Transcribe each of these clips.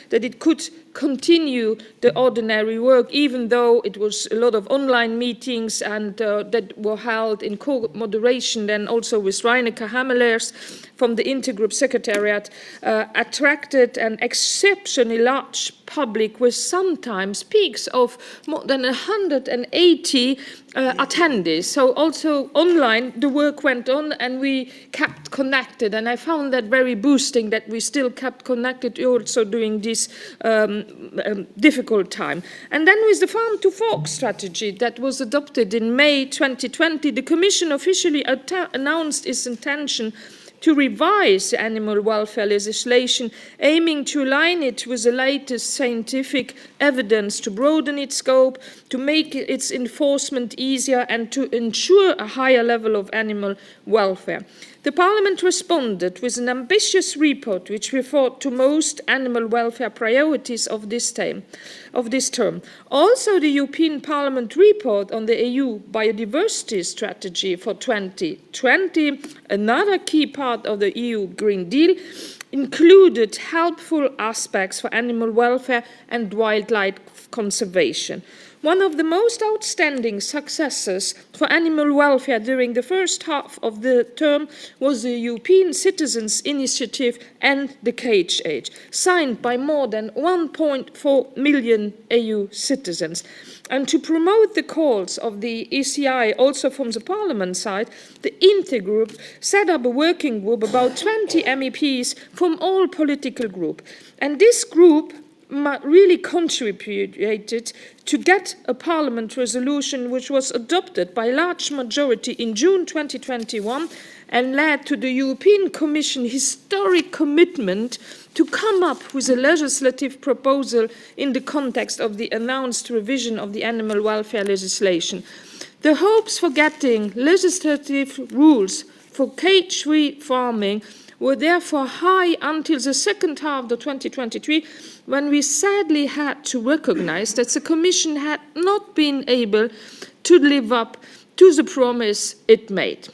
that it could continue the ordinary work, even though it was a lot of online meetings and that were held in co-moderation, then also with Reineke Hammelers from the Intergroup Secretariat, attracted an exceptionally large public with sometimes peaks of more than 180 attendees. So also online, the work went on and we kept connected. And I found that very boosting that we still kept connected also during this difficult time. And then with the Farm to Fork strategy that was adopted in May 2020, the Commission officially announced its intention to revise animal welfare legislation, aiming to align it with the latest scientific evidence, to broaden its scope, to make its enforcement easier, and to ensure a higher level of animal welfare. The Parliament responded with an ambitious report which referred to most animal welfare priorities of this term. Also, the European Parliament report on the EU biodiversity strategy for 2020, another key part of the EU Green Deal, included helpful aspects for animal welfare and wildlife conservation. One of the most outstanding successes for animal welfare during the first half of the term was the European Citizens' Initiative and the Cage Age, signed by more than 1.4 million EU citizens. And to promote the calls of the ECI, also from the Parliament side, the Intergroup set up a working group, about 20 MEPs from all political groups. And this group really contributed to get a Parliament resolution which was adopted by a large majority in June 2021 and led to the European Commission historic commitment to come up with a legislative proposal in the context of the announced revision of the animal welfare legislation. The hopes for getting legislative rules for cage-free farming were therefore high until the second half of 2023, when we sadly had to recognize that the Commission had not been able to live up to the promise it made.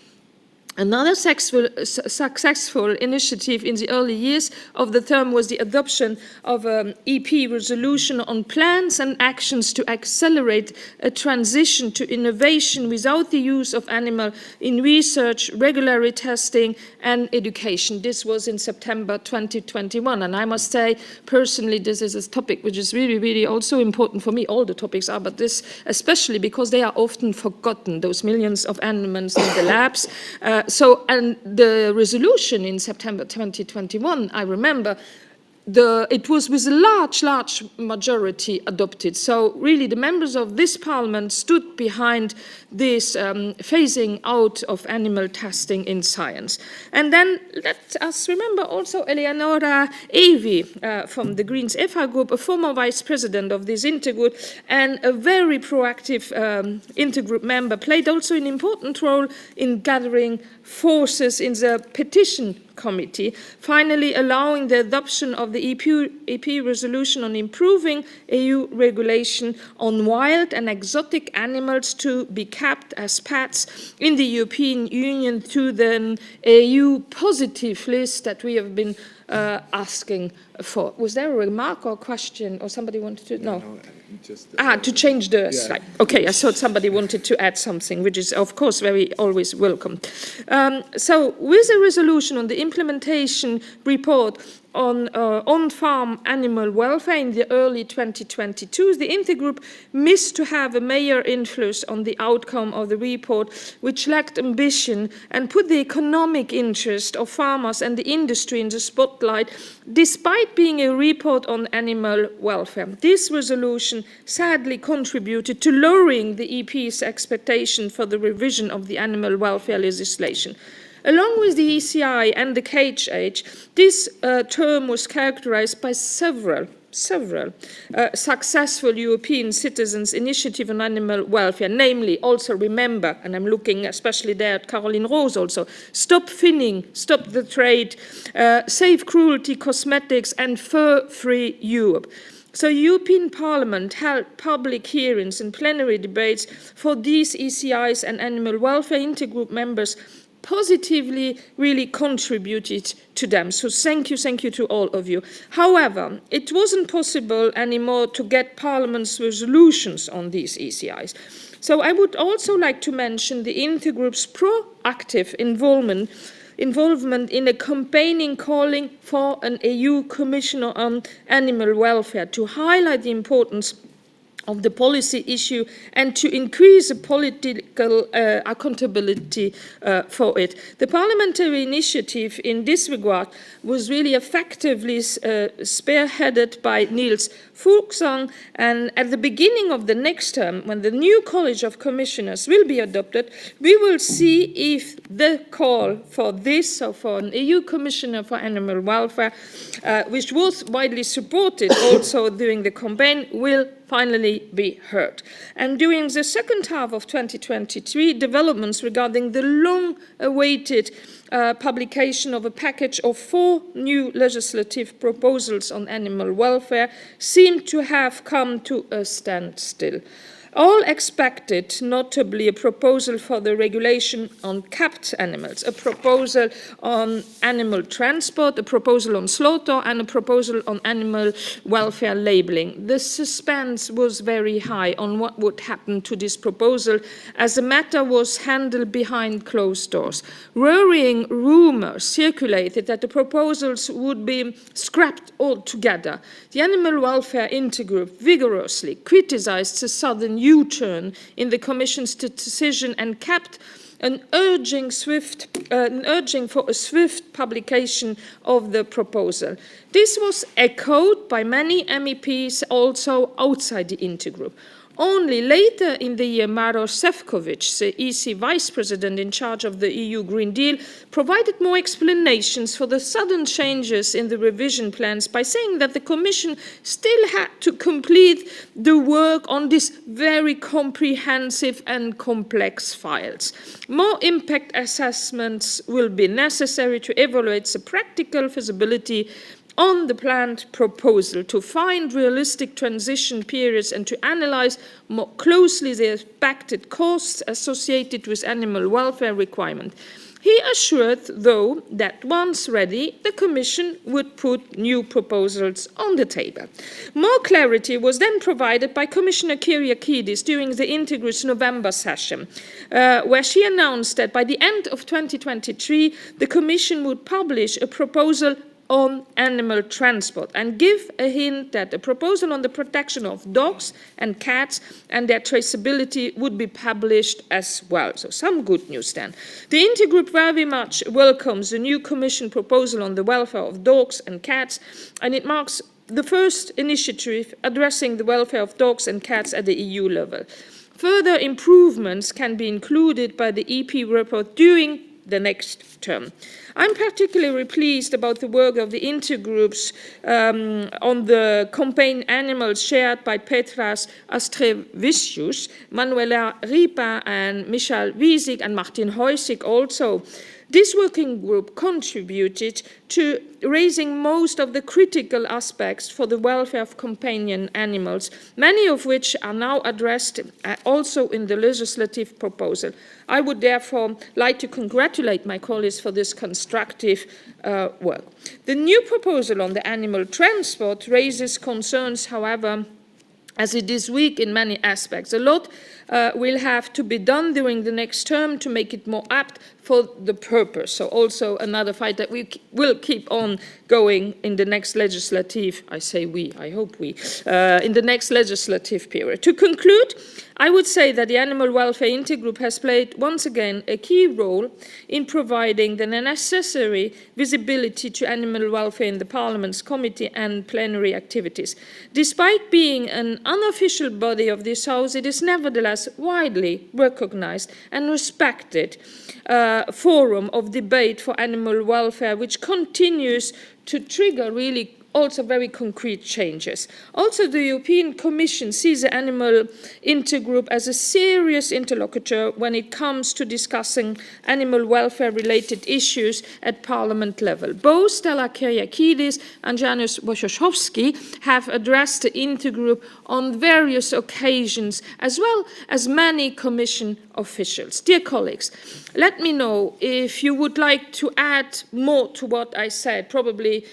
Another successful initiative in the early years of the term was the adoption of an EP resolution on plans and actions to accelerate a transition to innovation without the use of animals in research, regulatory testing, and education. This was in September 2021. And I must say, personally, this is a topic which is really, really also important for me. All the topics are, but this especially because they are often forgotten, those millions of animals in the labs. And the resolution in September 2021, I remember, it was with a large majority adopted. So really the members of this Parliament stood behind this phasing out of animal testing in science. And then let us remember also Eleonora Evi from the Greens EFA group, a former vice president of this intergroup and a very proactive intergroup member, played also an important role in gathering forces in the petition committee, finally allowing the adoption of the EP resolution on improving EU regulation on wild and exotic animals to be kept as pets in the European Union to the EU positive list that we have been asking for. Was there a remark or question or somebody wanted to? No. To change the slide. Okay, I thought somebody wanted to add something, which is of course always welcome. So with a resolution on the implementation report on on-farm animal welfare in the early 2022, the Intergroup missed to have a major influence on the outcome of the report, which lacked ambition and put the economic interest of farmers and the industry in the spotlight, despite being a report on animal welfare. This resolution sadly contributed to lowering the EP's expectation for the revision of the animal welfare legislation. Along with the ECI and the cage age, this term was characterized by several successful European citizens' initiative on animal welfare, namely, also remember, and I'm looking especially there at Caroline Rose also, Stop Finning, Stop the Trade, Save Cruelty Cosmetics, and Fur-Free Europe. So European Parliament held public hearings and plenary debates for these ECIs and animal welfare intergroup members, positively really contributed to them. So thank you to all of you. However, it wasn't possible anymore to get Parliament's resolutions on these ECIs. So I would also like to mention the Intergroup's proactive involvement in a campaigning calling for an EU Commissioner on Animal Welfare to highlight the importance of the policy issue and to increase the political accountability for it. The parliamentary initiative in this regard was really effectively spearheaded by Niels Fuchsang, and at the beginning of the next term, when the new College of Commissioners will be adopted, we will see if the call for this, or for an EU Commissioner for Animal Welfare, which was widely supported also during the campaign, will finally be heard. And during the second half of 2023, developments regarding the long-awaited publication of a package of 4 new legislative proposals on animal welfare seem to have come to a standstill. All expected, notably a proposal for the regulation on capped animals, a proposal on animal transport, a proposal on slaughter, and a proposal on animal welfare labelling. The suspense was very high on what would happen to this proposal, as the matter was handled behind closed doors. Worrying rumours circulated that the proposals would be scrapped altogether. The Animal Welfare Intergroup vigorously criticised the sudden U-turn in the Commission's decision and kept an urging for a swift publication of the proposal. This was echoed by many MEPs also outside the Intergroup. Only later in the year, Maros Šefčovič, the EC Vice President in charge of the EU Green Deal, provided more explanations for the sudden changes in the revision plans by saying that the Commission still had to complete the work on these very comprehensive and complex files. More impact assessments will be necessary to evaluate the practical feasibility on the planned proposal, to find realistic transition periods and to analyse more closely the expected costs associated with animal welfare requirements. He assured, though, that once ready, the Commission would put new proposals on the table. More clarity was then provided by Commissioner Kyriakides during the Intergroup's November session, where she announced that by the end of 2023, the Commission would publish a proposal on animal transport and give a hint that a proposal on the protection of dogs and cats and their traceability would be published as well. So some good news then. The Intergroup very much welcomes the new Commission proposal on the welfare of dogs and cats, and it marks the first initiative addressing the welfare of dogs and cats at the EU level. Further improvements can be included by the EP report during the next term. I'm particularly pleased about the work of the intergroups on the campaign animals shared by Petras Astrevicius, Manuela Ripa and Michal Wiesig and Martin Heusig also. This working group contributed to raising most of the critical aspects for the welfare of companion animals, many of which are now addressed also in the legislative proposal. I would therefore like to congratulate my colleagues for this constructive work. The new proposal on the animal transport raises concerns, however, as it is weak in many aspects. A lot will have to be done during the next term to make it more apt for the purpose. So also another fight that we will keep on going in the next legislative, I say we, I hope we, in the next legislative period. To conclude, I would say that the Animal Welfare Intergroup has played once again a key role in providing the necessary visibility to animal welfare in the Parliament's committee and plenary activities. Despite being an unofficial body of this House, it is nevertheless widely recognized and respected forum of debate for animal welfare, which continues to trigger really also very concrete changes. Also, the European Commission sees the animal intergroup as a serious interlocutor when it comes to discussing animal welfare-related issues at Parliament level. Both Stella Kyriakides and Janusz Wojciechowski have addressed the intergroup on various occasions, as well as many Commission officials. Dear colleagues, let me know if you would like to add more to what I said. Probably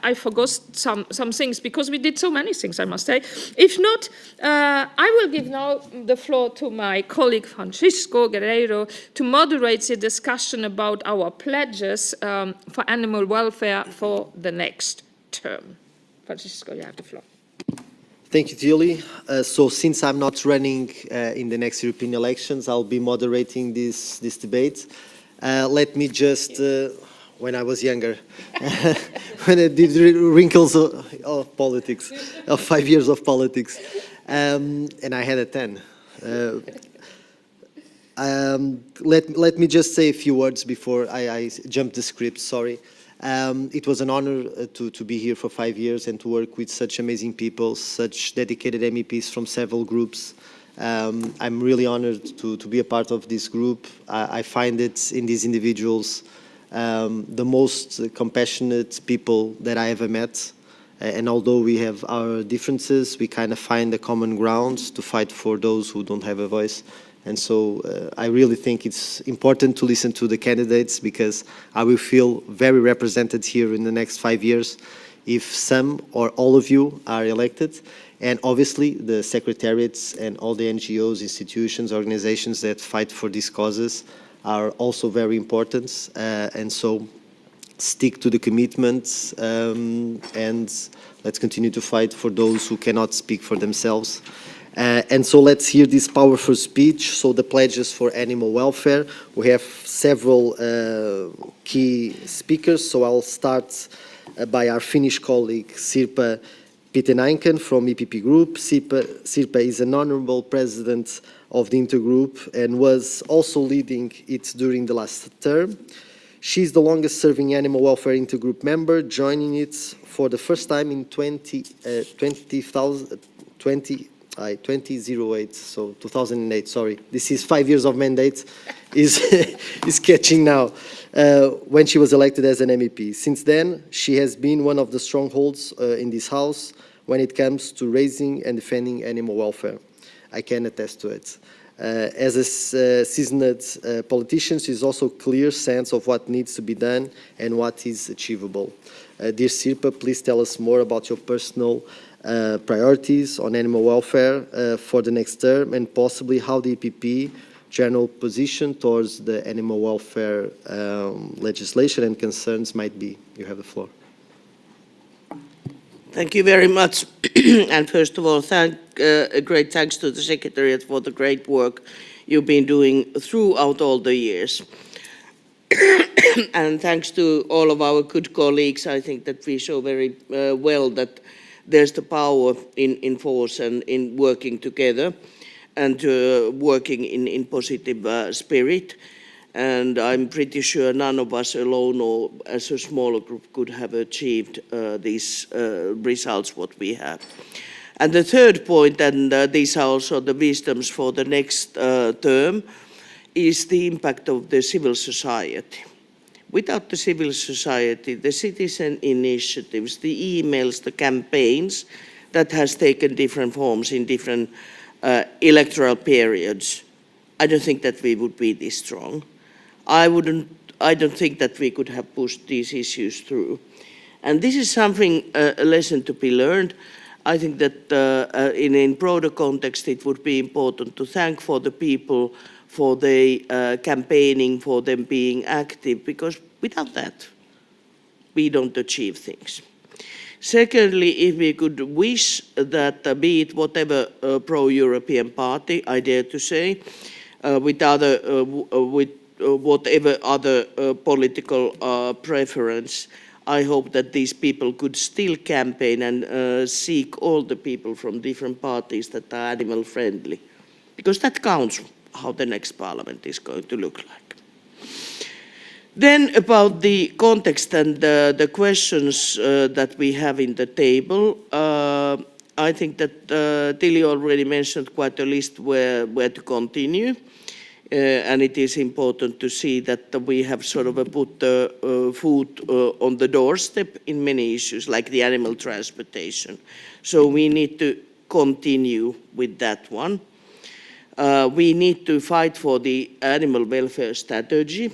I forgot some things because we did so many things, I must say. If not, I will give now the floor to my colleague Francisco Guerreiro to moderate the discussion about our pledges for animal welfare for the next term. Francisco, you have the floor. Thank you, Tilly. So since I'm not running in the next European elections, I'll be moderating this debate. Let me just, when I was younger, when I did wrinkles of politics, of 5 years of politics, and I had a 10. Let me just say a few words before I jump the script, sorry. It was an honor to be here for 5 years and to work with such amazing people, such dedicated MEPs from several groups. I'm really honored to be a part of this group. I find it in these individuals the most compassionate people that I ever met. And although we have our differences, we kind of find a common ground to fight for those who don't have a voice. And so I really think it's important to listen to the candidates, because I will feel very represented here in the next 5 years if some or all of you are elected. And obviously the secretariats and all the NGOs, institutions, organizations that fight for these causes are also very important. And so stick to the commitments and let's continue to fight for those who cannot speak for themselves. And so let's hear this powerful speech. So the pledges for animal welfare. We have several key speakers. So I'll start by our Finnish colleague, Sirpa Pitenainken from EPP Group. Sirpa is an honorable president of the Intergroup and was also leading it during the last term. She's the longest serving animal welfare intergroup member, joining it for the first time in 2008, so 2008, sorry. This is 5 years of mandate, is catching now, when she was elected as an MEP. Since then, she has been one of the strongholds in this house when it comes to raising and defending animal welfare. I can attest to it. As a seasoned politician, she has also a clear sense of what needs to be done and what is achievable. Dear Sirpa, please tell us more about your personal priorities on animal welfare for the next term, and possibly how the EPP general position towards the animal welfare legislation and concerns might be. You have the floor. Thank you very much. And first of all, a great thanks to the Secretariat for the great work you've been doing throughout all the years. And thanks to all of our good colleagues. I think that we show very well that there's the power in force and in working together and working in positive spirit. And I'm pretty sure none of us alone or as a smaller group could have achieved these results what we have. And the third point, and these are also the wisdoms for the next term, is the impact of the civil society. Without the civil society, the citizen initiatives, the emails, the campaigns that has taken different forms in different electoral periods, I don't think that we would be this strong. I don't think that we could have pushed these issues through. And this is something, a lesson to be learned. I think that in broader context, it would be important to thank for the people for their campaigning, for them being active, because without that, we don't achieve things. Secondly, if we could wish that, be it whatever pro-European party, I dare to say, with whatever other political preference, I hope that these people could still campaign and seek all the people from different parties that are animal friendly, because that counts how the next parliament is going to look like. Then about the context and the questions that we have in the table, I think that Tilly already mentioned quite a list where to continue. And it is important to see that we have sort of put the food on the doorstep in many issues, like the animal transportation. So we need to continue with that one. We need to fight for the animal welfare strategy.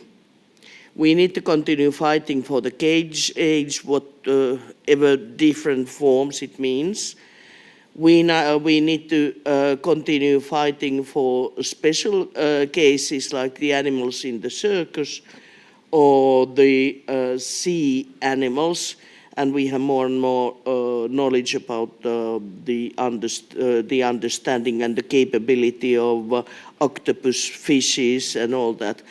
We need to continue fighting for the cage age, whatever different forms it means. We need to continue fighting for special cases like the animals in the circus or the sea animals, and we have more and more knowledge about the understanding and the capability of octopus, fishes, and all that.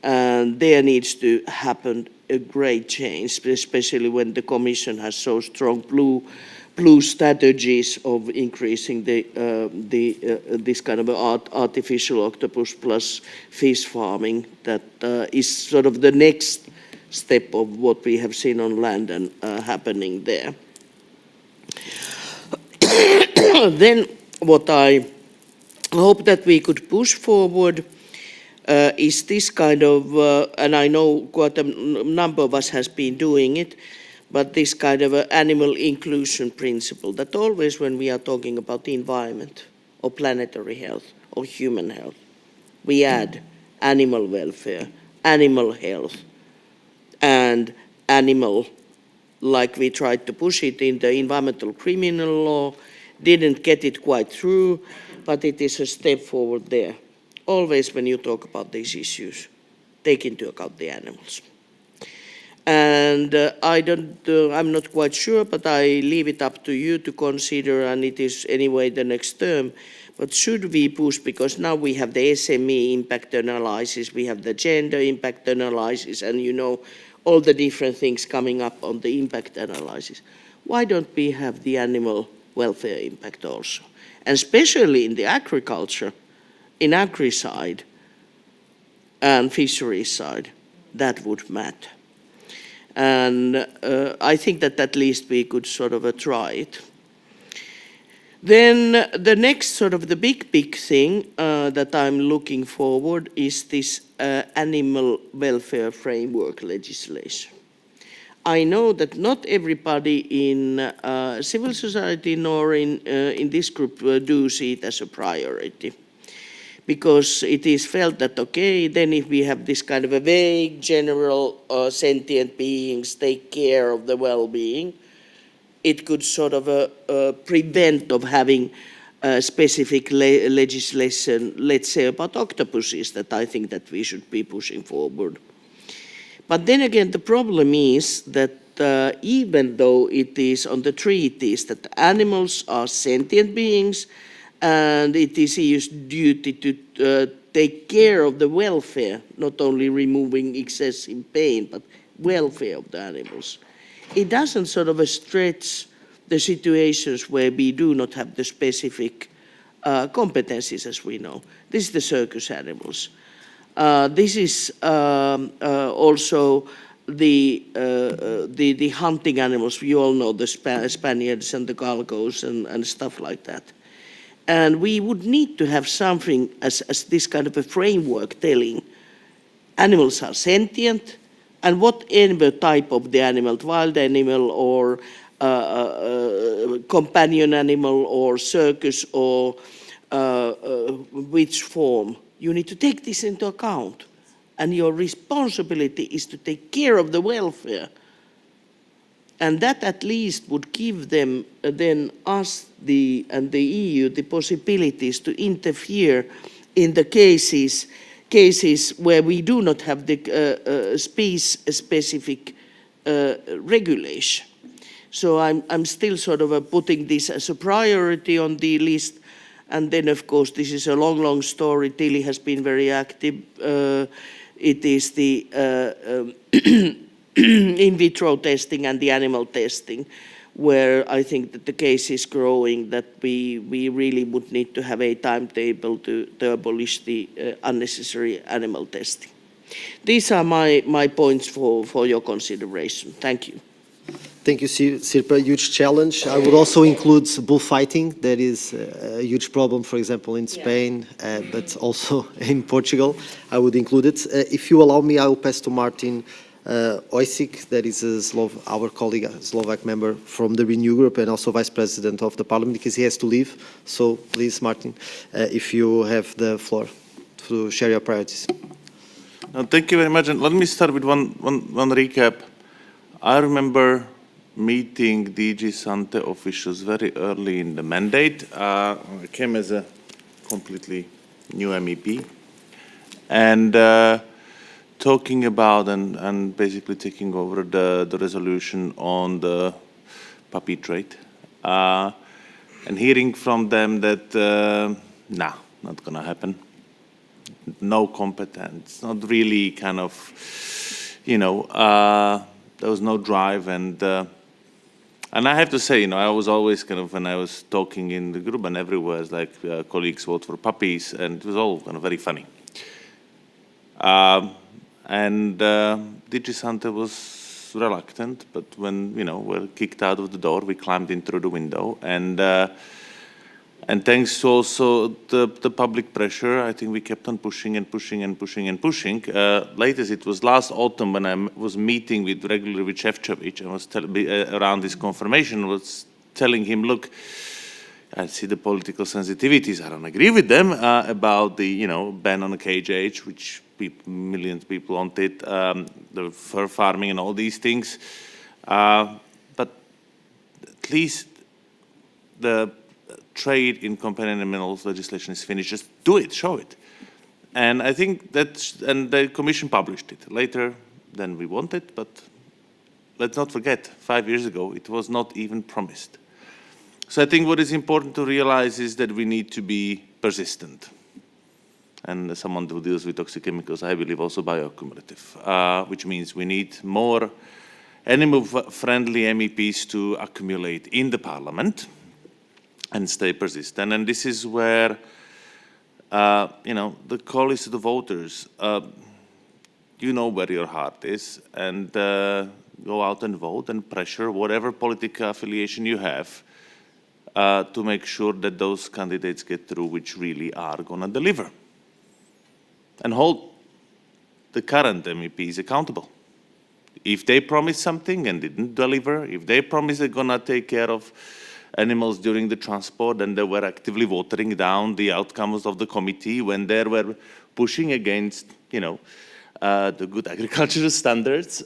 And there needs to happen a great change, especially when the Commission has so strong blue strategies of increasing this kind of artificial octopus plus fish farming. That is sort of the next step of what we have seen on land and happening there. Then what I hope that we could push forward is this kind of, and I know quite a number of us has been doing it, but this kind of animal inclusion principle, that always when we are talking about the environment or planetary health or human health, we add animal welfare, animal health, and animal, like we tried to push it in the environmental criminal law, didn't get it quite through, but it is a step forward there. Always when you talk about these issues, take into account the animals. And I'm not quite sure, but I leave it up to you to consider, and it is anyway the next term. But should we push, because now we have the SME impact analysis, we have the gender impact analysis, and you know all the different things coming up on the impact analysis. Why don't we have the animal welfare impact also? And especially in the agriculture, in agri side and fisheries side, that would matter. And I think that at least we could sort of try it. Then the next sort of the big thing that I'm looking forward is this animal welfare framework legislation. I know that not everybody in civil society nor in this group do see it as a priority, because it is felt that, okay, then if we have this kind of a vague, general sentient beings take care of the well-being, it could sort of prevent of having specific legislation, let's say about octopuses, that I think that we should be pushing forward. But then again, the problem is that even though it is on the treaties that animals are sentient beings, and it is EU's duty to take care of the welfare, not only removing excessive pain, but welfare of the animals. It doesn't sort of stretch the situations where we do not have the specific competencies, as we know. This is the circus animals. This is also the hunting animals. You all know the Spaniards and the galgos and stuff like that. And we would need to have something as this kind of a framework telling animals are sentient, and whatever type of the animal, wild animal or companion animal or circus or which form, you need to take this into account. And your responsibility is to take care of the welfare. And that at least would give them, then us and the EU, the possibilities to interfere in the cases where we do not have the species-specific regulation. So I'm still sort of putting this as a priority on the list. And then, of course, this is a long story. Tilly has been very active. It is the in vitro testing and the animal testing, where I think that the case is growing, that we really would need to have a timetable to abolish the unnecessary animal testing. These are my points for your consideration. Thank you. Thank you, Sirpa. Huge challenge. I would also include bullfighting. That is a huge problem, for example, in Spain, but also in Portugal. I would include it. If you allow me, I will pass to Martin Ojsik, that is our colleague, a Slovak member from the Renew Group and also Vice President of the Parliament, because he has to leave. So please, Martin, if you have the floor to share your priorities. Thank you very much. And let me start with one recap. I remember meeting DG Sante officials very early in the mandate. I came as a completely new MEP and talking about and basically taking over the resolution on the puppy trade and hearing from them that, nah, not gonna happen. No competence, not really kind of, there was no drive and I have to say, I was always kind of, when I was talking in the group and everywhere, it's like colleagues vote for puppies, and it was all kind of very funny. DG Sante was reluctant, but when, we're kicked out of the door, we climbed in through the window, and thanks to also the public pressure, I think we kept on pushing and pushing and pushing and pushing. Latest, it was last autumn when I was meeting regularly with Šefčovič and was around this confirmation, was telling him, look, I see the political sensitivities. I don't agree with them about the ban on the cage age, which millions of people wanted, the fur farming and all these things. But at least the trade in companion animals legislation is finished. Just do it, show it. And I think and the Commission published it later than we wanted, but let's not forget, 5 years ago, it was not even promised. So I think what is important to realize is that we need to be persistent. And as someone who deals with toxic chemicals, I believe also bioaccumulative, which means we need more animal-friendly MEPs to accumulate in the Parliament and stay persistent. And this is where, the call is to the voters. You know where your heart is, and go out and vote and pressure whatever political affiliation you have to make sure that those candidates get through which really are going to deliver. And hold the current MEPs accountable. If they promise something and didn't deliver, if they promise they're going to take care of animals during the transport, and they were actively watering down the outcomes of the committee when they were pushing against, the good agricultural standards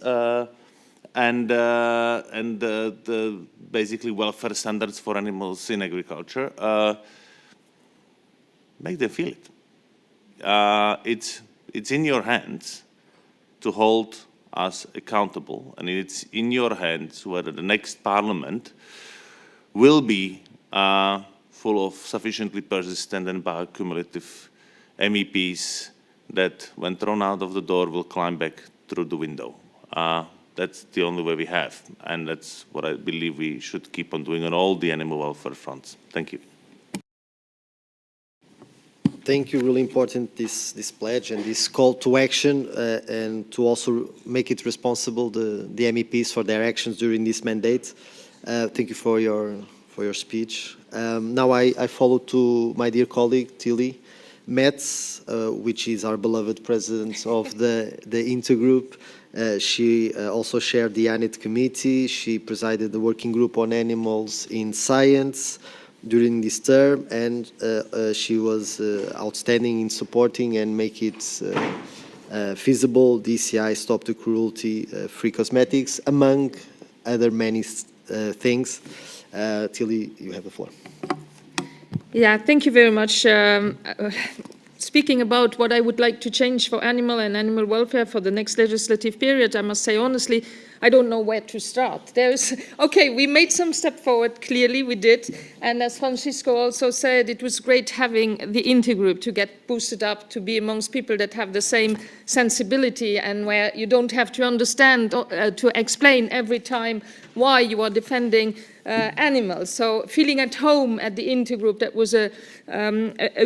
and the basically welfare standards for animals in agriculture, make them feel it. It's in your hands to hold us accountable, and it's in your hands whether the next Parliament will be full of sufficiently persistent and bioaccumulative MEPs that, when thrown out of the door, will climb back through the window. That's the only way we have, and that's what I believe we should keep on doing on all the animal welfare fronts. Thank you. Thank you. Really important, this pledge and this call to action, and to also make it responsible, the MEPs, for their actions during this mandate. Thank you for your speech. Now I follow to my dear colleague Tilly Metz, which is our beloved president of the Intergroup. She also chaired the ANIT committee. She presided the working group on animals in science during this term, and she was outstanding in supporting and make it feasible DCI Stop to Cruelty Free Cosmetics, among other many things. Tilly, you have the floor. Yeah, thank you very much. Speaking about what I would like to change for animal and animal welfare for the next legislative period, I must say honestly, I don't know where to start. Okay, we made some step forward, clearly we did. And as Francisco also said, it was great having the Intergroup to get boosted up, to be amongst people that have the same sensibility and where you don't have to understand, to explain every time why you are defending animals. So feeling at home at the intergroup, that was a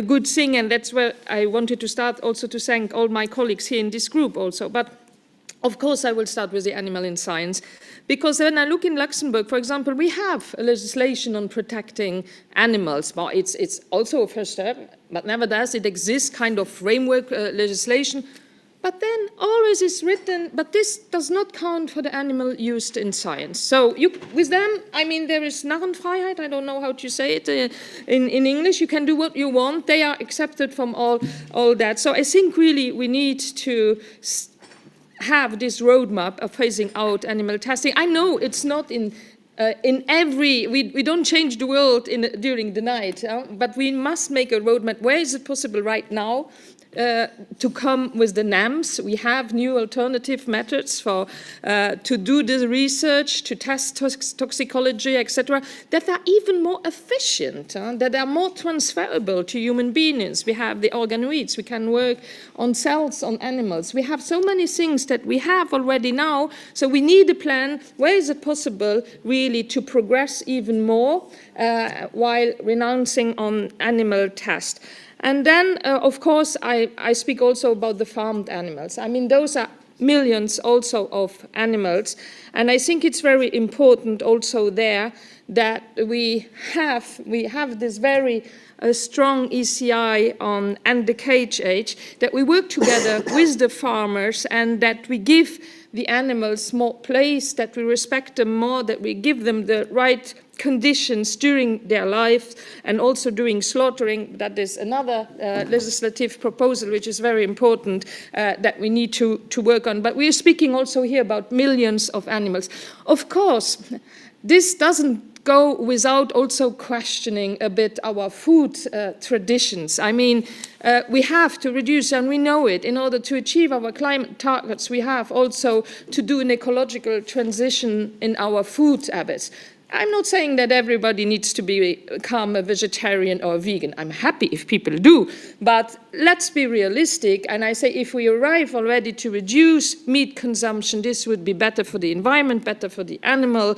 good thing, and that's where I wanted to start also to thank all my colleagues here in this group also. But of course, I will start with the animal in science, because when I look in Luxembourg, for example, we have a legislation on protecting animals. Well, it's also a first step, but nevertheless, it exists, kind of framework legislation. But then always is written, but this does not count for the animal used in science. So with them, I mean, there is Narrenfreiheit, I don't know how to say it in English. You can do what you want. They are accepted from all that. So I think really we need to have this roadmap of phasing out animal testing. I know it's not in every, we don't change the world during the night, but we must make a roadmap. Where is it possible right now to come with the NAMs? We have new alternative methods for to do the research, to test toxicology, etc., that are even more efficient, that are more transferable to human beings. We have the organoids. We can work on cells, on animals. We have so many things that we have already now. So we need a plan. Where is it possible really to progress even more while renouncing on animal tests? And then, of course, I speak also about the farmed animals. I mean, those are millions also of animals. And I think it's very important also there that we have this very strong ECI on and the cage age, that we work together with the farmers and that we give the animals more place, that we respect them more, that we give them the right conditions during their life and also during slaughtering. That is another legislative proposal which is very important that we need to work on. But we are speaking also here about millions of animals. Of course, this doesn't go without also questioning a bit our food traditions. I mean, we have to reduce, and we know it, in order to achieve our climate targets, we have also to do an ecological transition in our food habits. I'm not saying that everybody needs to become a vegetarian or a vegan. I'm happy if people do, but let's be realistic. And I say if we arrive already to reduce meat consumption, this would be better for the environment, better for the animal,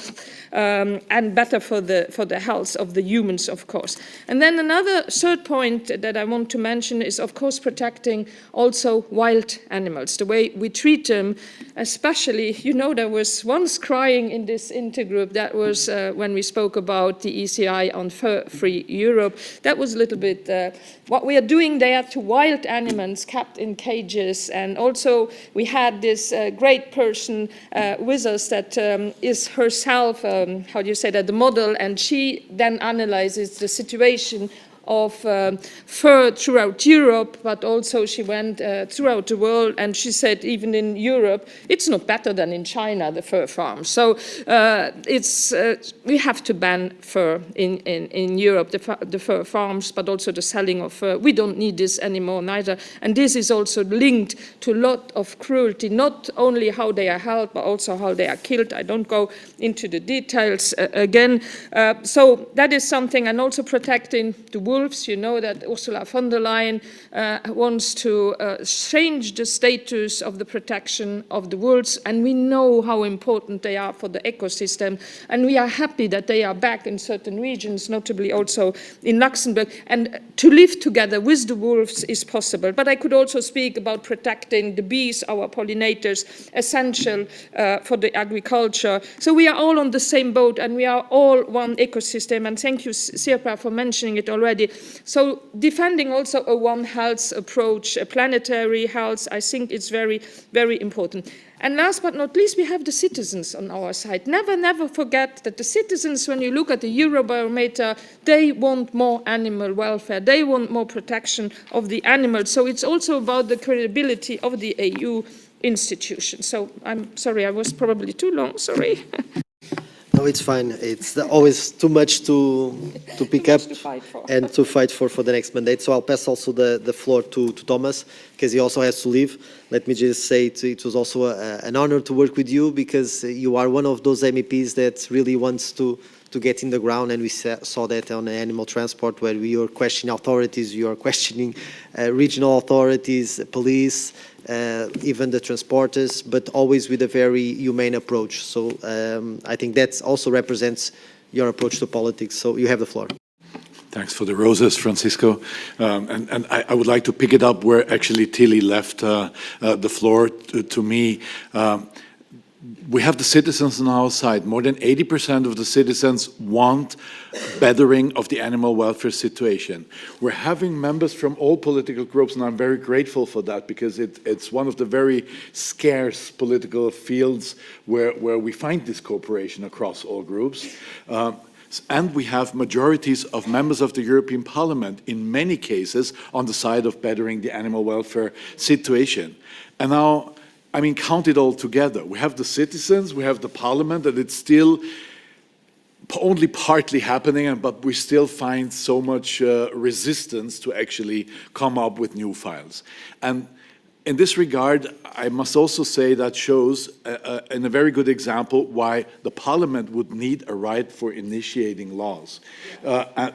and better for the health of the humans, of course. And then another third point that I want to mention is, of course, protecting also wild animals, the way we treat them, especially, you know, there was once crying in this intergroup, that was when we spoke about the ECI on fur-free Europe. That was a little bit what we are doing there to wild animals kept in cages. And also we had this great person with us that is herself, how do you say that, the model, and she then analyzes the situation of fur throughout Europe, but also she went throughout the world, and she said even in Europe, it's not better than in China, the fur farms. So we have to ban fur in Europe, the fur farms, but also the selling of fur. We don't need this anymore neither. And this is also linked to a lot of cruelty, not only how they are held, but also how they are killed. I don't go into the details again. So that is something, and also protecting the wolves. You know that Ursula von der Leyen wants to change the status of the protection of the wolves, and we know how important they are for the ecosystem, and we are happy that they are back in certain regions, notably also in Luxembourg, and to live together with the wolves is possible. But I could also speak about protecting the bees, our pollinators, essential for the agriculture. So we are all on the same boat, and we are all one ecosystem, and thank you, Sirpa, for mentioning it already. So defending also a One Health approach, a planetary health, I think it's very, very important. And last but not least, we have the citizens on our side. Never, never forget that the citizens, when you look at the Eurobarometer, they want more animal welfare. They want more protection of the animals. So it's also about the credibility of the EU institutions. So I'm sorry, I was probably too long, sorry. No, it's fine. It's always too much to pick up and to fight for the next mandate. So I'll pass also the floor to Thomas, because he also has to leave. Let me just say it was also an honor to work with you, because you are one of those MEPs that really wants to get in the ground, and we saw that on animal transport, where we are questioning authorities, you are questioning regional authorities, police, even the transporters, but always with a very humane approach. So I think that also represents your approach to politics. So you have the floor. Thanks for the roses, Francisco. And I would like to pick it up where actually Tilly left the floor to me. We have the citizens on our side. More than 80% of the citizens want bettering of the animal welfare situation. We're having members from all political groups, and I'm very grateful for that, because it's one of the very scarce political fields where we find this cooperation across all groups. And we have majorities of members of the European Parliament, in many cases, on the side of bettering the animal welfare situation. And now, I mean, count it all together. We have the citizens, we have the Parliament, and it's still only partly happening, but we still find so much resistance to actually come up with new files. And in this regard, I must also say that shows in a very good example why the Parliament would need a right for initiating laws.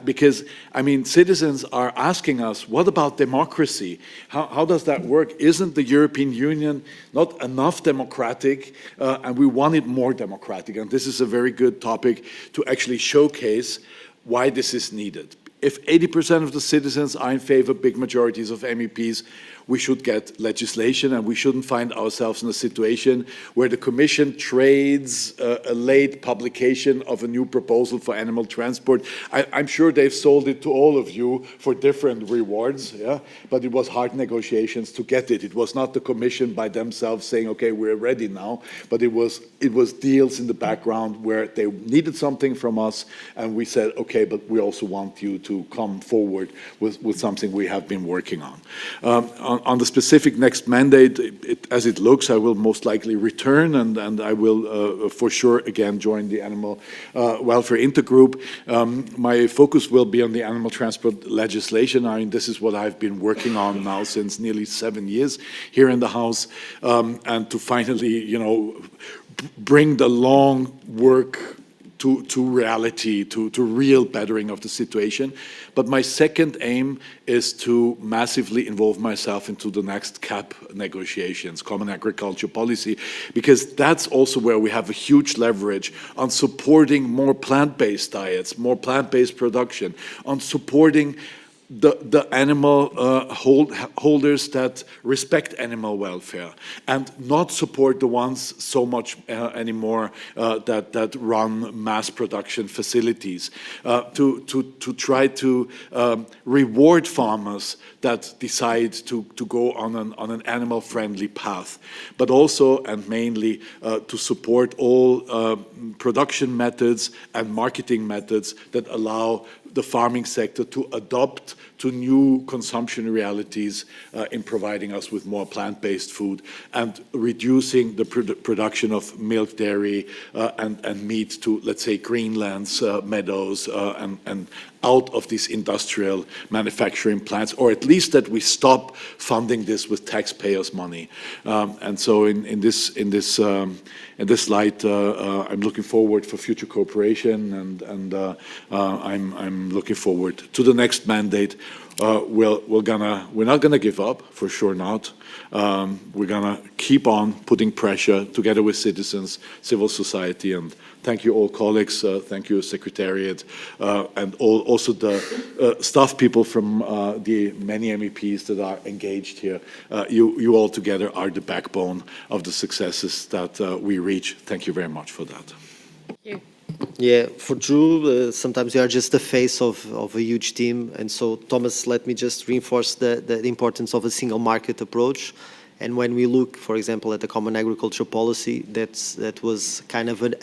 Because, I mean, citizens are asking us, what about democracy? How does that work? Isn't the European Union not enough democratic? And we want it more democratic. And this is a very good topic to actually showcase why this is needed. If 80% of the citizens are in favor, big majorities of MEPs, we should get legislation, and we shouldn't find ourselves in a situation where the Commission trades a late publication of a new proposal for animal transport. I'm sure they've sold it to all of you for different rewards, yeah? But it was hard negotiations to get it. It was not the Commission by themselves saying, okay, we're ready now, but it was deals in the background where they needed something from us, and we said, okay, but we also want you to come forward with something we have been working on. On the specific next mandate, as it looks, I will most likely return, and I will for sure again join the animal welfare intergroup. My focus will be on the animal transport legislation. I mean, this is what I've been working on now since nearly 7 years here in the House, and to finally, you know, bring the long work to reality, to real bettering of the situation. But my second aim is to massively involve myself into the next CAP negotiations, Common Agriculture Policy, because that's also where we have a huge leverage on supporting more plant-based diets, more plant-based production, on supporting the animal holders that respect animal welfare, and not support the ones so much anymore that run mass production facilities, to try to reward farmers that decide to go on an animal-friendly path, but also and mainly to support all production methods and marketing methods that allow the farming sector to adopt to new consumption realities in providing us with more plant-based food, and reducing the production of milk, dairy, and meat to, let's say, greenlands, meadows, and out of these industrial manufacturing plants, or at least that we stop funding this with taxpayers' money. And so in this light, I'm looking forward for future cooperation, and I'm looking forward to the next mandate. We're not gonna give up, for sure not. We're gonna keep on putting pressure together with citizens, civil society, and thank you all colleagues, thank you Secretariat, and also the staff people from the many MEPs that are engaged here. You all together are the backbone of the successes that we reach. Thank you very much for that. Thank you. Yeah, for true, sometimes you are just the face of a huge team. And so, Thomas, let me just reinforce the importance of a single market approach. And when we look, for example, at the Common Agricultural Policy, that was kind of an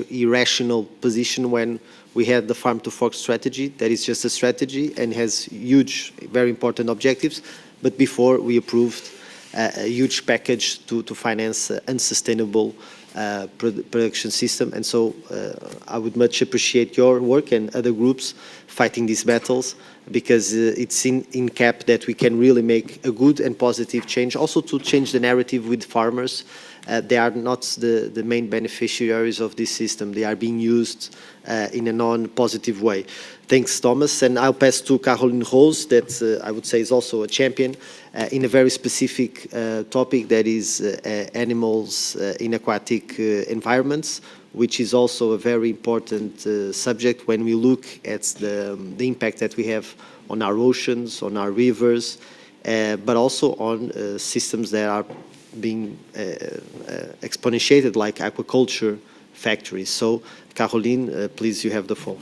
irrational position when we had the Farm to Fork strategy. That is just a strategy and has huge, very important objectives. But before, we approved a huge package to finance unsustainable production system. And so I would much appreciate your work and other groups fighting these battles, because it's in CAP that we can really make a good and positive change, also to change the narrative with farmers. They are not the main beneficiaries of this system. They are being used in a non-positive way. Thanks, Thomas. And I'll pass to Caroline Rose, that I would say is also a champion in a very specific topic, that is animals in aquatic environments, which is also a very important subject when we look at the impact that we have on our oceans, on our rivers, but also on systems that are being exponentiated, like aquaculture factories. So, Caroline, please, you have the floor.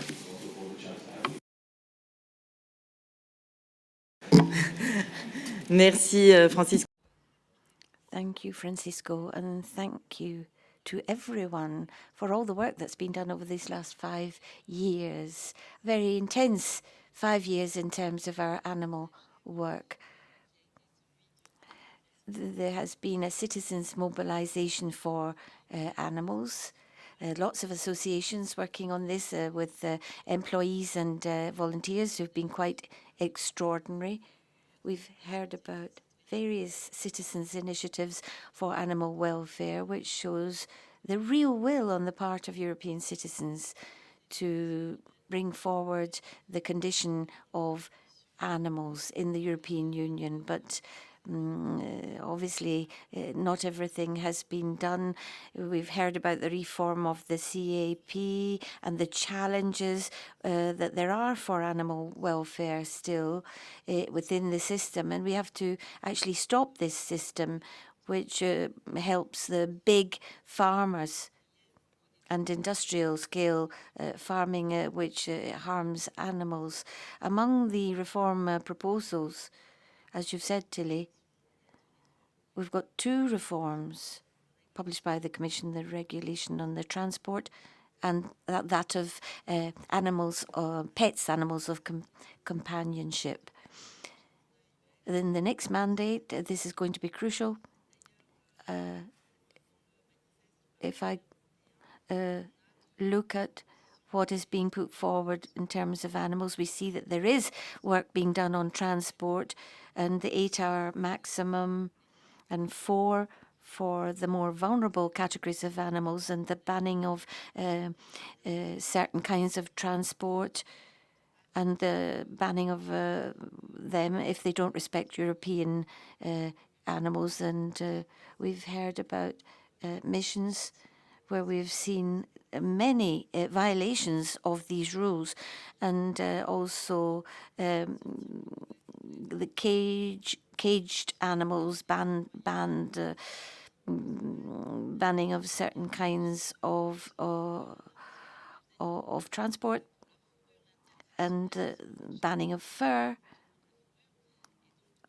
Merci, Francisco. Thank you, Francisco, and thank you to everyone for all the work that's been done over these last 5 years. Very intense 5 years in terms of our animal work. There has been a citizens' mobilization for animals. Lots of associations working on this with employees and volunteers who've been quite extraordinary. We've heard about various citizens' initiatives for animal welfare, which shows the real will on the part of European citizens to bring forward the condition of animals in the European Union. But obviously, not everything has been done. We've heard about the reform of the CAP and the challenges that there are for animal welfare still within the system. And we have to actually stop this system, which helps the big farmers and industrial scale farming, which harms animals. Among the reform proposals, as you've said, Tilly, we've got 2 reforms published by the Commission, the regulation on the transport and that of animals, pets, animals of companionship. Then the next mandate, this is going to be crucial. If I look at what is being put forward in terms of animals, we see that there is work being done on transport and the 8-hour maximum and 4 for the more vulnerable categories of animals and the banning of certain kinds of transport and the banning of them if they don't respect European animals. And we've heard about missions where we've seen many violations of these rules, and also the caged animals banning of certain kinds of transport, and banning of fur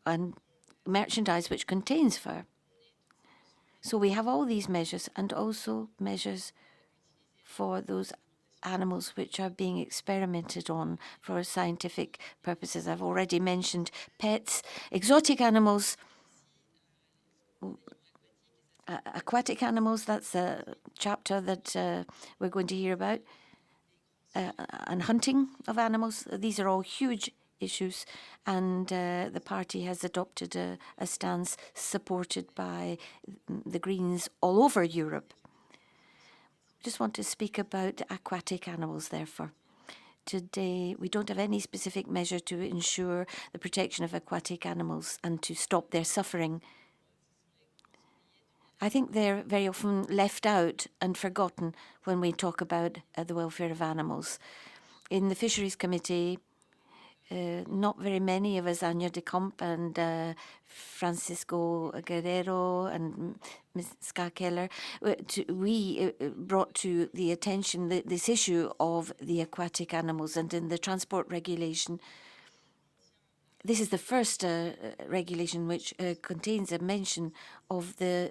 and merchandise which contains fur. So we have all these measures and also measures for those animals which are being experimented on for scientific purposes. I've already mentioned pets, exotic animals, aquatic animals, that's a chapter that we're going to hear about, and hunting of animals. These are all huge issues, and the party has adopted a stance supported by the Greens all over Europe. Just want to speak about aquatic animals, therefore. Today, we don't have any specific measure to ensure the protection of aquatic animals and to stop their suffering. I think they're very often left out and forgotten when we talk about the welfare of animals. In the Fisheries Committee, not very many of us, Anya de Comp and Francisco Guerrero and Ms. Ska Keller, we brought to the attention this issue of the aquatic animals. And in the transport regulation, this is the first regulation which contains a mention of the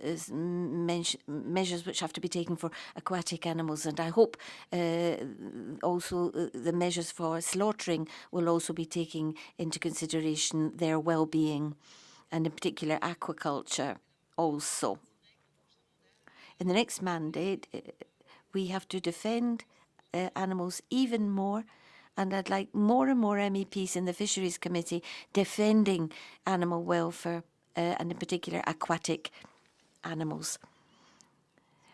measures which have to be taken for aquatic animals. And I hope also the measures for slaughtering will also be taking into consideration their well-being, and in particular aquaculture also. In the next mandate, we have to defend animals even more. And I'd like more and more MEPs in the Fisheries Committee defending animal welfare, and in particular aquatic animals.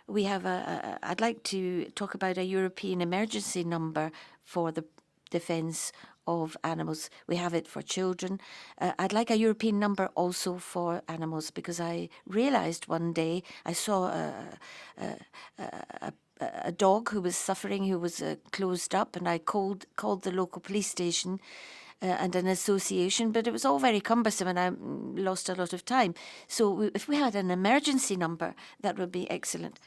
We have I'd like to talk about a European emergency number for the defence of animals. We have it for children. I'd like a European number also for animals, because I realised one day I saw a a dog who was suffering, who was closed up, and I called the local police station and an association, but it was all very cumbersome and I lost a lot of time. So if we had an emergency number, that would be excellent.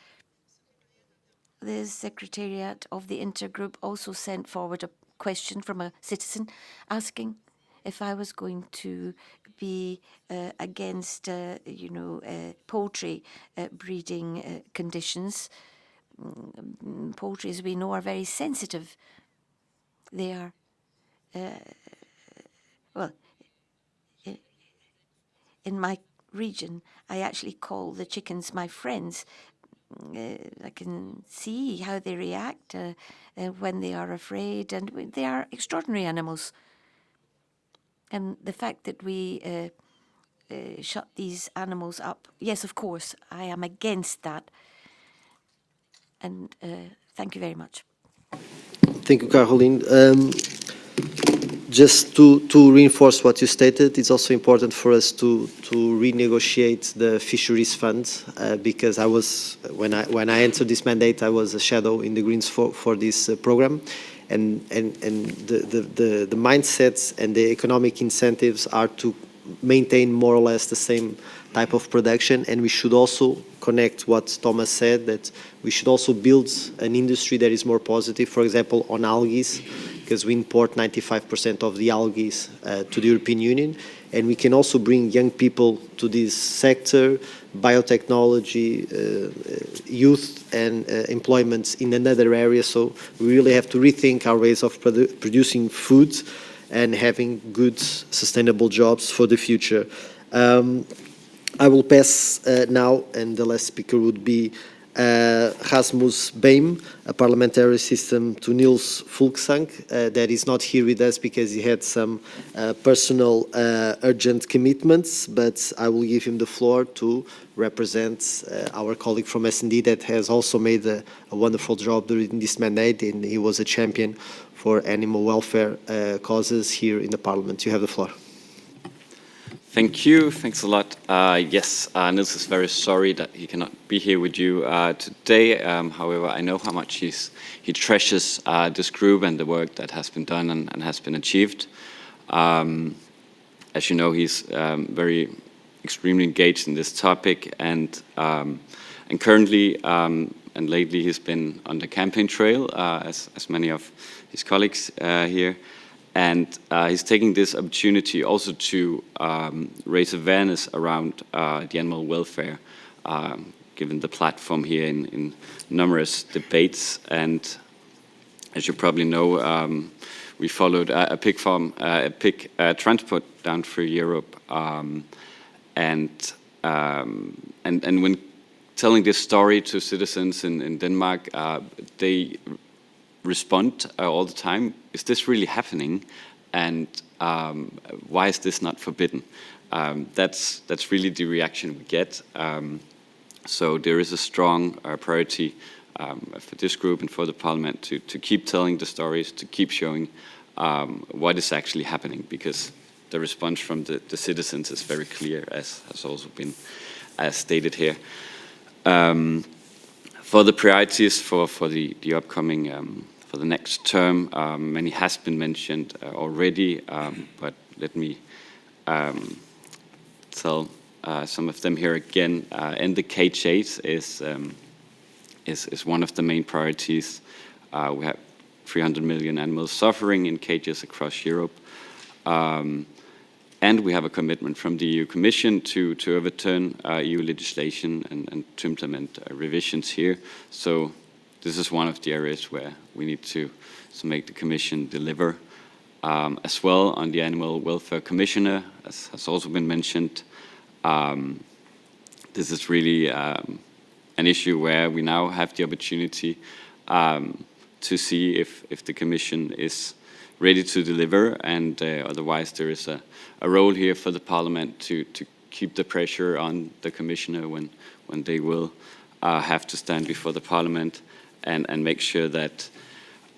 The Secretariat of the Intergroup also sent forward a question from a citizen asking if I was going to be against, poultry breeding conditions. Poultry, as we know, are very sensitive. They are, in my region, I actually call the chickens my friends. I can see how they react when they are afraid, and they are extraordinary animals. And the fact that we shut these animals up, yes, of course, I am against that. And thank you very much. Thank you, Caroline. Just to reinforce what you stated, it's also important for us to renegotiate the fisheries fund because when I entered this mandate, I was a shadow in the Greens for this program, and the mindsets and the economic incentives are to maintain more or less the same type of production, and we should also connect what Thomas said, that we should also build an industry that is more positive, for example, on algae, because we import 95% of the algae to the European Union, and we can also bring young people to this sector, biotechnology, youth and employment in another area. So we really have to rethink our ways of producing food and having good, sustainable jobs for the future. I will pass now, and the last speaker would be Rasmus Beim, a parliamentary assistant to Niels Fulksang, that is not here with us because he had some personal urgent commitments, but I will give him the floor to represent our colleague from S&D that has also made a wonderful job during this mandate, and he was a champion for animal welfare causes here in the Parliament. You have the floor. Thank you. Thanks a lot. Yes, Niels is very sorry that he cannot be here with you today. However, I know how much he treasures this group and the work that has been done and has been achieved. As you know, he's very extremely engaged in this topic, and currently and lately he's been on the campaign trail, as many of his colleagues here. And he's taking this opportunity also to raise awareness around the animal welfare, given the platform here in numerous debates. And as you probably know, we followed a pig farm, a pig transport down through Europe, and when telling this story to citizens in Denmark, they respond all the time, is this really happening, and why is this not forbidden? That's really the reaction we get. So there is a strong priority for this group and for the Parliament to keep telling the stories, to keep showing what is actually happening, because the response from the citizens is very clear, as has also been stated here. For the priorities for the upcoming, for the next term, many has been mentioned already, but let me tell some of them here again. End the cage age is one of the main priorities. We have 300 million animals suffering in cages across Europe. And we have a commitment from the EU Commission to overturn EU legislation and to implement revisions here. So this is one of the areas where we need to make the Commission deliver. As well, on the Animal Welfare Commissioner, as has also been mentioned, this is really an issue where we now have the opportunity to see if the Commission is ready to deliver, and otherwise there is a role here for the Parliament to keep the pressure on the Commissioner when they will have to stand before the Parliament, and make sure that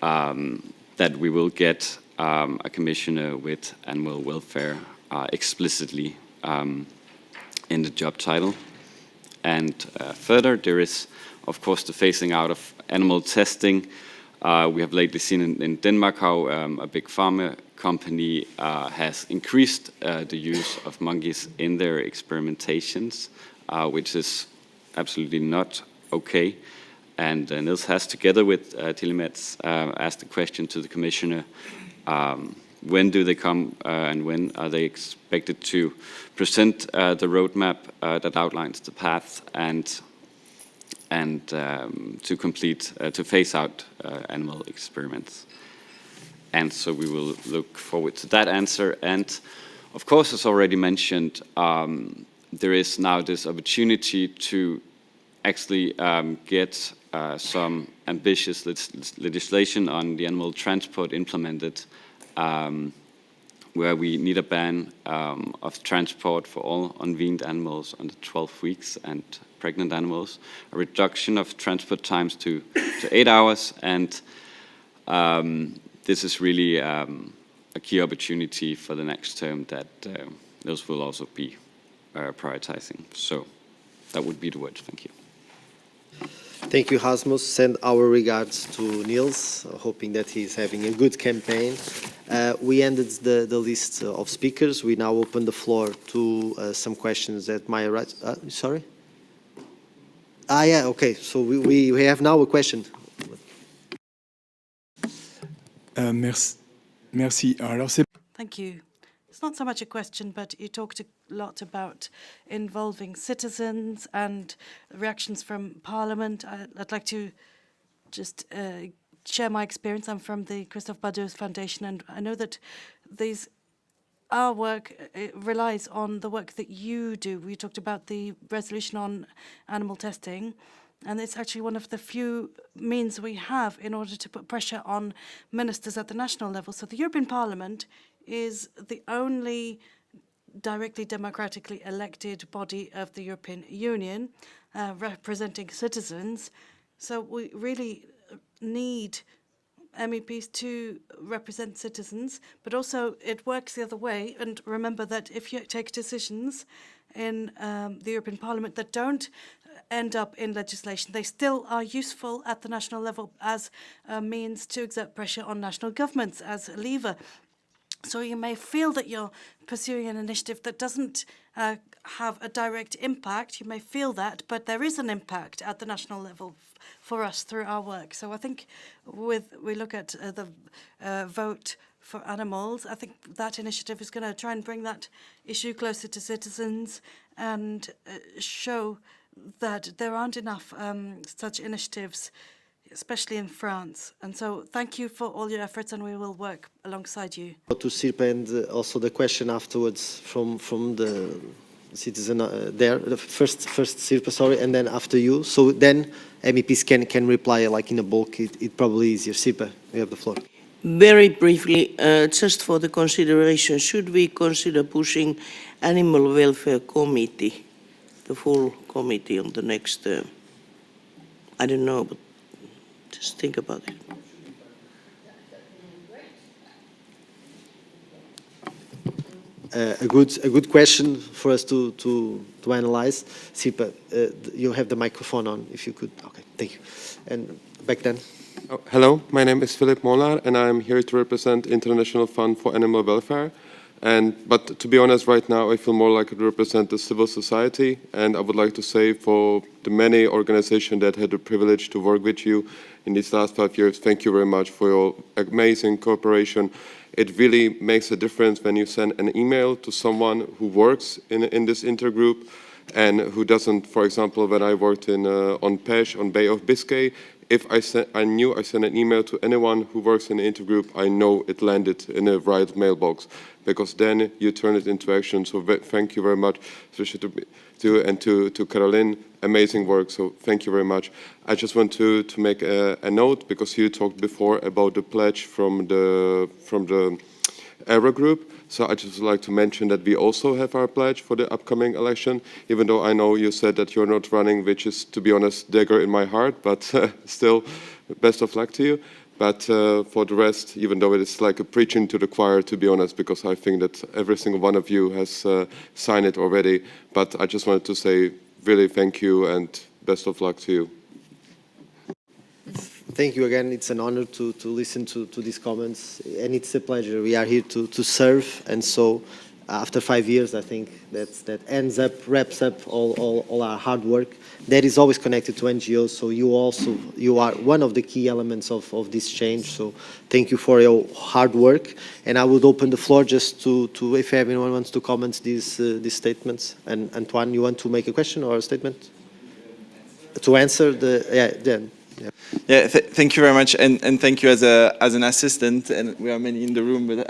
that we will get a Commissioner with animal welfare explicitly in the job title. And further, there is of course, the phasing out of animal testing. We have lately seen in Denmark how a big pharma company has increased the use of monkeys in their experimentations, which is absolutely not okay. And Niels has, together with MEPs, asked the question to the Commissioner, when do they come and when are they expected to present the roadmap that outlines the path and to complete, to phase out animal experiments. And so we will look forward to that answer. And of course, as already mentioned, there is now this opportunity to actually get some ambitious legislation on the animal transport implemented, where we need a ban of transport for all unweaned animals under 12 weeks and pregnant animals, a reduction of transport times to 8 hours, and this is really a key opportunity for the next term that those will also be prioritizing. So that would be the words. Thank you. Thank you, Rasmus. Send our regards to Niels, hoping that he's having a good campaign. We ended the list of speakers. We now open the floor to some questions that might arise. Sorry? Yeah, okay. So we have now a question. Merci. Alors, c'est... Thank you. It's not so much a question, but you talked a lot about involving citizens and reactions from Parliament. I'd like to just share my experience. I'm from the Christophe Badeus Foundation, and I know that our work relies on the work that you do. We talked about the resolution on animal testing, and it's actually one of the few means we have in order to put pressure on ministers at the national level. So the European Parliament is the only directly democratically elected body of the European Union representing citizens. So we really need MEPs to represent citizens, but also it works the other way. And remember that if you take decisions in the European Parliament that don't end up in legislation, they still are useful at the national level as a means to exert pressure on national governments as a lever. So you may feel that you're pursuing an initiative that doesn't have a direct impact. You may feel that, but there is an impact at the national level for us through our work. So I think we look at the vote for animals, I think that initiative is going to try and bring that issue closer to citizens and show that there aren't enough such initiatives, especially in France. And so thank you for all your efforts, and we will work alongside you. To Sirpa, and also the question afterwards from the citizen there. The first Sirpa, sorry, and then after you. So then MEPs can reply like in a bulk. It probably easier. Sirpa, you have the floor. Very briefly, just for the consideration, should we consider pushing Animal Welfare Committee, the full committee on the next term? I don't know, but just think about it. A good question for us to analyze. Sirpa, you have the microphone on, if you could. Okay, thank you. And back then. Oh, hello, my name is Philip Molnar, and I'm here to represent International Fund for Animal Welfare. But to be honest, right now I feel more like to represent the civil society, and I would like to say for the many organizations that had the privilege to work with you in these last 5 years, thank you very much for your amazing cooperation. It really makes a difference when you send an email to someone who works in this intergroup and who doesn't. For example, when I worked on PESH, on Bay of Biscay, if I knew I sent an email to anyone who works in the intergroup, I know it landed in the right mailbox, because then you turn it into action. So thank you very much, especially to Caroline, amazing work. So thank you very much. I just want to make a note, because you talked before about the pledge from the ERA group. So I just like to mention that we also have our pledge for the upcoming election, even though I know you said that you're not running, which is, to be honest, dagger in my heart, but still, best of luck to you. But for the rest, even though it is like a preaching to the choir, to be honest, because I think that every single one of you has signed it already, but I just wanted to say really thank you and best of luck to you. Thank you again. It's an honor to listen to these comments, and it's a pleasure. We are here to serve, and so after 5 years, I think that wraps up all our hard work. That is always connected to NGOs, so you are one of the key elements of this change. So thank you for your hard work, and I would open the floor just to if anyone wants to comment these statements. And Antoine, you want to make a question or a statement? To answer then. Yeah, thank you very much, and thank you as an assistant, and we are many in the room, but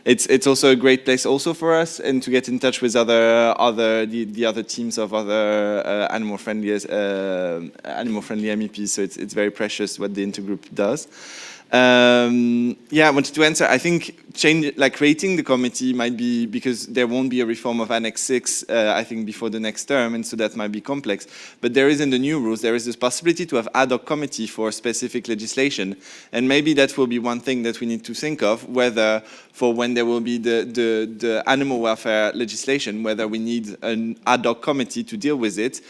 it's also a great place also for us, and to get in touch with the other teams of other animal friendly MEPs. So it's very precious what the intergroup does. Yeah, I wanted to answer. I think creating the committee might be, because there won't be a reform of Annex 6, I think, before the next term, and so that might be complex. But there is in the new rules, there is this possibility to have ad hoc committee for specific legislation, and maybe that will be one thing that we need to think of, whether for when there will be the animal welfare legislation, whether we need an ad hoc committee to deal with it,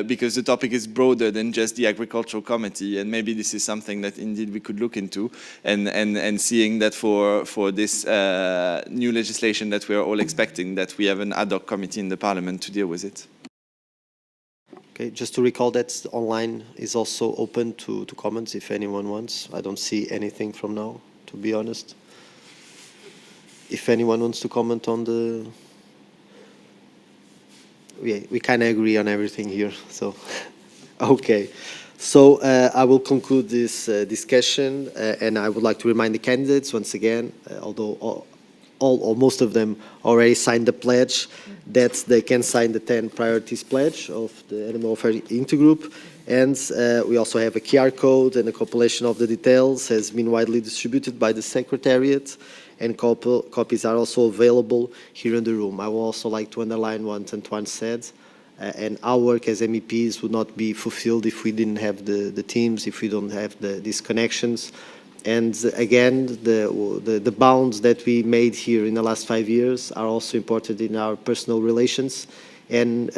because the topic is broader than just the agricultural committee, and maybe this is something that indeed we could look into, and seeing that for this new legislation that we are all expecting, that we have an ad hoc committee in the Parliament to deal with it. Okay, just to recall that online is also open to comments if anyone wants. I don't see anything from now, to be honest. If anyone wants to comment on the... We kind of agree on everything here, so... Okay. So I will conclude this discussion, and I would like to remind the candidates once again, although all or most of them already signed the pledge, that they can sign the 10 priorities pledge of the Animal Welfare Intergroup. And we also have a QR code, and a compilation of the details has been widely distributed by the Secretariat, and copies are also available here in the room. I would also like to underline what Antoine said. And our work as MEPs would not be fulfilled if we didn't have the teams, if we don't have these connections. And again, the bonds that we made here in the last 5 years are also important in our personal relations. And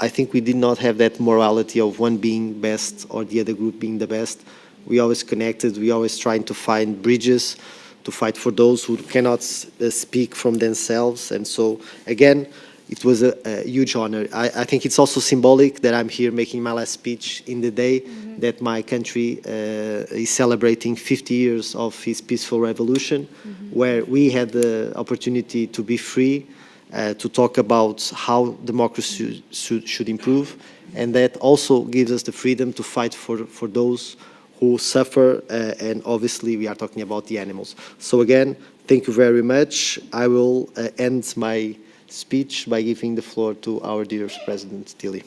I think we did not have that morality of one being best or the other group being the best. We always connected, we always trying to find bridges to fight for those who cannot speak from themselves. And so, again, it was a huge honor. I think it's also symbolic that I'm here making my last speech in the day that my country is celebrating 50 years of its peaceful revolution, where we had the opportunity to be free, to talk about how democracy should improve, and that also gives us the freedom to fight for those who suffer, and obviously we are talking about the animals. So again, thank you very much. I will end my speech by giving the floor to our dear President, Tilly.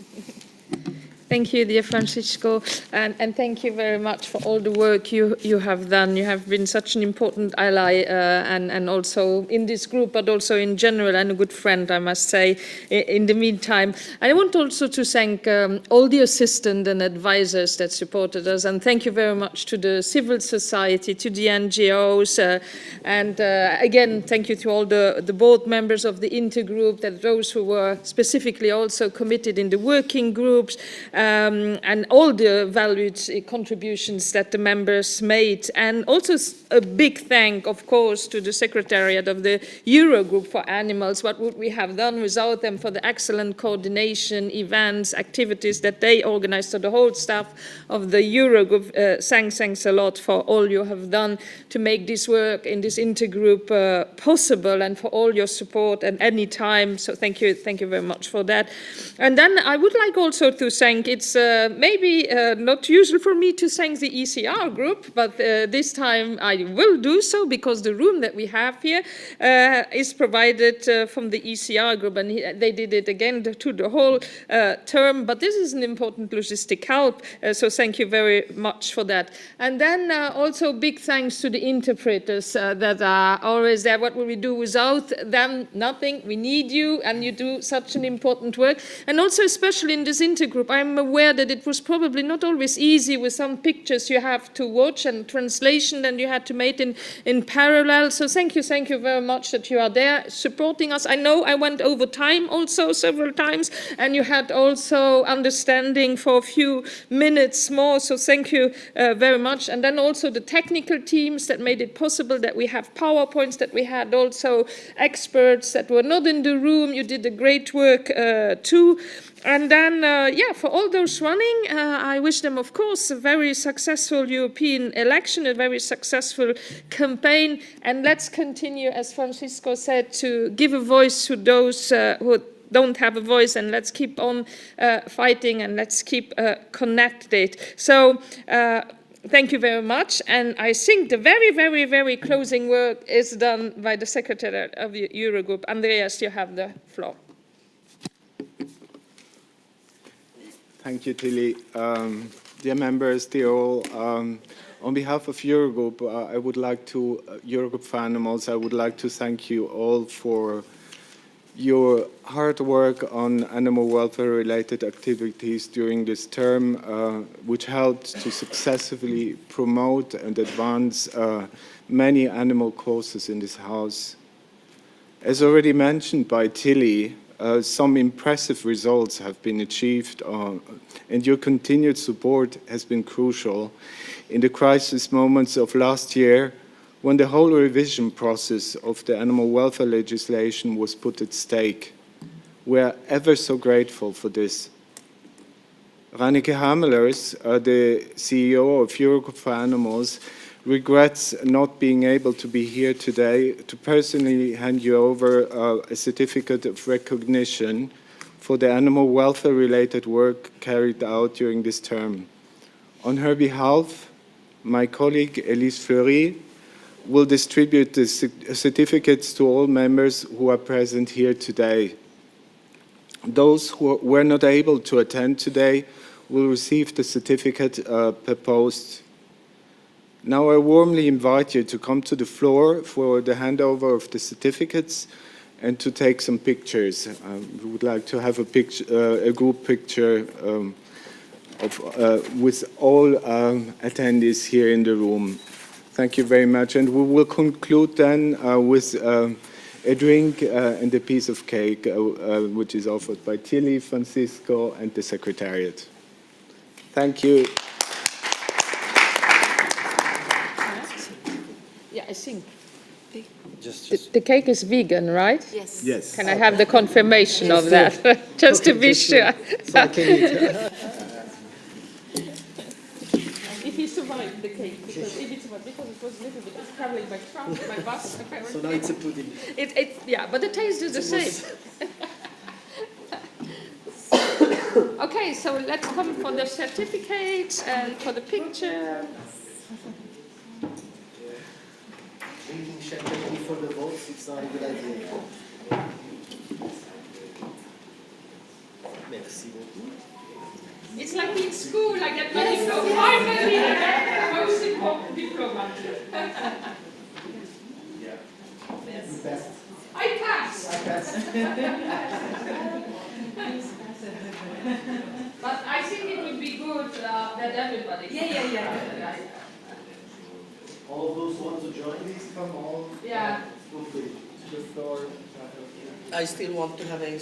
Thank you, dear Francisco, and thank you very much for all the work you have done. You have been such an important ally, and also in this group, but also in general, and a good friend, I must say, in the meantime. I want also to thank all the assistants and advisors that supported us, and thank you very much to the civil society, to the NGOs, and again, thank you to all the board members of the intergroup, that those who were specifically also committed in the working groups, and all the valued contributions that the members made. And also a big thank, of course, to the Secretariat of the Eurogroup for Animals. What would we have done without them, for the excellent coordination, events, activities that they organized. So the whole staff of the Eurogroup, thanks a lot for all you have done to make this work in this intergroup possible, and for all your support at any time. So thank you very much for that. And then I would like also to thank, it's maybe not usual for me to thank the ECR group, but this time I will do so, because the room that we have here is provided from the ECR group, and they did it again to the whole term, but this is an important logistic help, so thank you very much for that. And then also big thanks to the interpreters that are always there. What will we do without them? Nothing. We need you, and you do such an important work. And also especially in this intergroup, I'm I'm aware that it was probably not always easy with some pictures you have to watch and translation, and you had to make in parallel. So thank you very much that you are there supporting us. I know I went over time also several times, and you had also understanding for a few minutes more. So thank you very much. And then also the technical teams that made it possible, that we have PowerPoints, that we had also experts that were not in the room. You did a great work too. And then, for all those running, I wish them, of course, a very successful European election, a very successful campaign. And let's continue, as Francisco said, to give a voice to those who don't have a voice, and let's keep on fighting, and let's keep connected. So thank you very much. And I think the very closing work is done by the Secretary of the Eurogroup. Andreas, you have the floor. Thank you, Tilly. Dear members, dear all, on behalf of Eurogroup, I would like to, Eurogroup for Animals, I would like to thank you all for your hard work on animal welfare-related activities during this term, which helped to successfully promote and advance many animal causes in this House. As already mentioned by Tilly, some impressive results have been achieved, and your continued support has been crucial in the crisis moments of last year, when the whole revision process of the animal welfare legislation was put at stake. We are ever so grateful for this. Reineke Hamelers, the CEO of Eurogroup for Animals, regrets not being able to be here today to personally hand you over a certificate of recognition for the animal welfare-related work carried out during this term. On her behalf, my colleague Elise Fleury will distribute the certificates to all members who are present here today. Those who were not able to attend today will receive the certificate per post. Now I warmly invite you to come to the floor for the handover of the certificates and to take some pictures. We would like to have a group picture with all attendees here in the room. Thank you very much. And we will conclude then with a drink and a piece of cake, which is offered by Tilly, Francisco, and the Secretariat. Thank you. Yeah, I think the cake is vegan, right? Yes. Yes. Can I have the confirmation of that, just to be sure? So I can eat. If he survived the cake, because if it survived, because it was a little bit traveling by truck, by bus, apparently. So now it's a pudding. Yeah, but the taste is the same. Okay, so let's come for the certificates and for the picture. Drinking champagne before the votes, it's not a good idea. Merci beaucoup. It's like in school, I get my diploma. Finally, I get the most important diploma. I passed. But I think it would be good that everybody. Yeah. All of those who want to join, please come all. Yeah. Feel free. The floor. I still want to have a